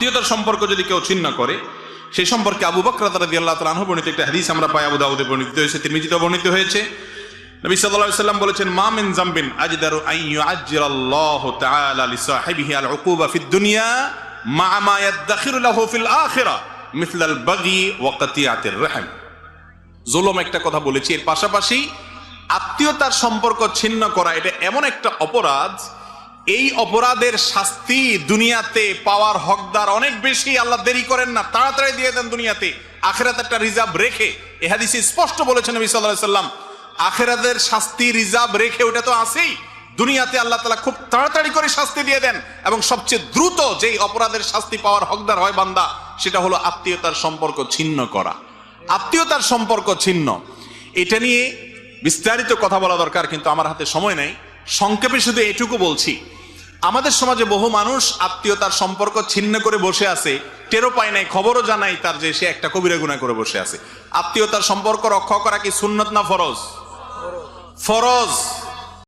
আত্মীয়তার সম্পর্ক যদি কেউ ছিন্ন করে, সেই সম্পর্কে আবু বকর রাদিয়াল্লাহু তাআলা আনহু বর্ণিত একটা হাদিস আমরা পাই, আবু দাউদে বর্ণিত হয়েছে, তিরমিজিতে বর্ণিত হয়েছে। নবী সাল্লাল্লাহু আলাইহি ওয়াসাল্লাম বলেছেন, মা মিন যামবিন আজদারু আন ইউআজ্জিরাল্লাহু তাআলা লিসাহিবিহি আল উকুবা ফিদ দুনিয়া মা মা ইয়াদখিরু লাহু ফিল আখিরাহ মিথলাল বাগি ওয়া কাতিয়াতির রহিম। জুলুম একটা কথা বলেছি, এর পাশাপাশি আত্মীয়তার সম্পর্ক ছিন্ন করা এটা এমন একটা অপরাধ, এই অপরাধের শাস্তি দুনিয়াতে পাওয়ার হকদার অনেক বেশি। আল্লাহ দেরি করেন না, তাড়াতাড়ি দিয়ে দেন দুনিয়াতে, আখিরাতে একটা রিজার্ভ রেখে। এই হাদিসে স্পষ্ট বলেছেন নবী সাল্লাল্লাহু আলাইহি ওয়াসাল্লাম, আখিরাতের শাস্তি রিজার্ভ রেখে ওটা তো আছেই, দুনিয়াতে আল্লাহ তাআলা খুব তাড়াতাড়ি করে শাস্তি দিয়ে দেন। এবং সবচেয়ে দ্রুত যেই অপরাধের শাস্তি পাওয়ার হকদার হয় বান্দা, সেটা হলো আত্মীয়তার সম্পর্ক ছিন্ন করা। আত্মীয়তার সম্পর্ক ছিন্ন, এটা নিয়ে বিস্তারিত কথা বলা দরকার, কিন্তু আমার হাতে সময় নেই। সংক্ষেপে শুধু এটুকু বলছি, আমাদের সমাজে বহু মানুষ আত্মীয়তার সম্পর্ক ছিন্ন করে বসে আছে, টেরও পায় নাই, খবরও জানাই তার যে সে একটা কবিরা গুনাহ করে বসে আছে। আত্মীয়তার সম্পর্ক রক্ষা করা কি সুন্নত না ফরজ? ফরজ।